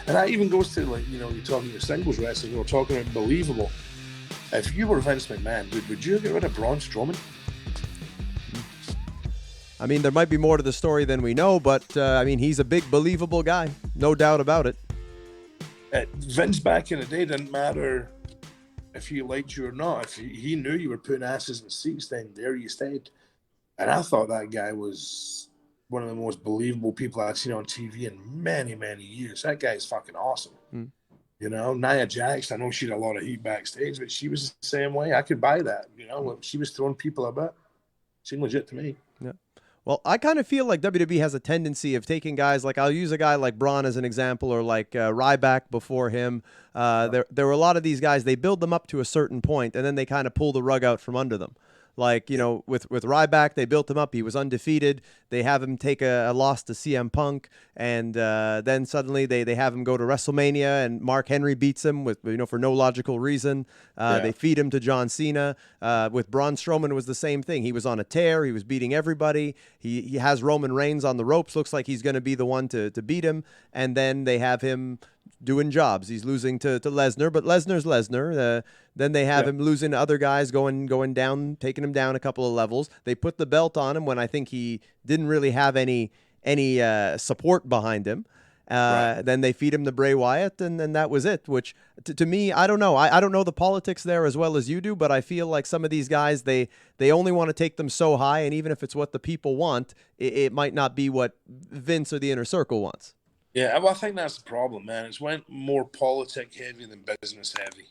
And that even goes to, like, you're talking about singles wrestling, you're talking about believable. If you were Vince McMahon, would you get rid of Braun Strowman? I mean, there might be more to the story than we know, but I mean, he's a big, believable guy. No doubt about it. Vince back in the day didn't matter if he liked you or not. If he knew you were putting asses in seats, then there you stayed. And I thought that guy was one of the most believable people I'd seen on TV in many, many years. That guy's fucking awesome. Mm. Nia Jax, I know she had a lot of heat backstage, but she was the same way. I could buy that. She was throwing people about. Seemed legit to me. Yeah. Well, I kind of feel like WWE has a tendency of taking guys like, I'll use a guy like Braun as an example, or like Ryback before him. There were a lot of these guys, they build them up to a certain point, and then they kind of pull the rug out from under them. Like, with Ryback, they built him up. He was undefeated. They have him take a loss to CM Punk, and then suddenly they have him go to WrestleMania, and Mark Henry beats him with for no logical reason. They feed him to John Cena. With Braun Strowman, it was the same thing. He was on a tear. He was beating everybody. He has Roman Reigns on the ropes. Looks like he's going to be the one to beat him, and then they have him doing jobs. He's losing to Lesnar, but Lesnar's Lesnar. Then they have him losing to other guys, going down, taking him down a couple of levels. They put the belt on him when I think he didn't really have any support behind him. Then they feed him to Bray Wyatt, and then that was it. Which to me, I don't know. I don't know the politics there as well as you do, but I feel like some of these guys, they only want to take them so high, and even if it's what the people want, it might not be what Vince or the Inner Circle wants. Yeah, well, I think that's the problem, man. It's went more politic heavy than business heavy,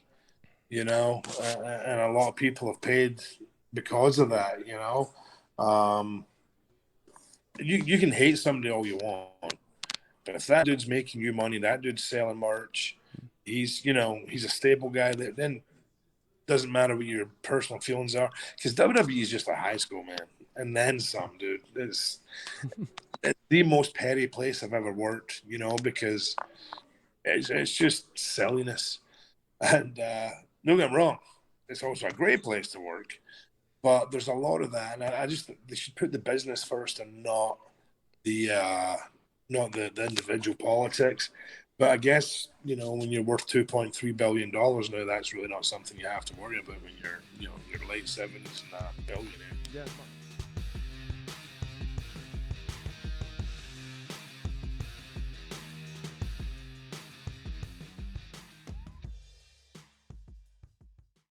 and a lot of people have paid because of that. You can hate somebody all you want, but if that dude's making you money, that dude's selling merch, he's a stable guy. That then doesn't matter what your personal feelings are, because WWE is just a high school, man, and then some, dude. It's the most petty place I've ever worked, because it's just silliness. And don't get me wrong, it's also a great place to work, but there's a lot of that, and I just they should put the business first and not the individual politics. But I guess when you're worth $2.3 billion now, that's really not something you have to worry about when you're your late 70s and a billionaire. Yeah.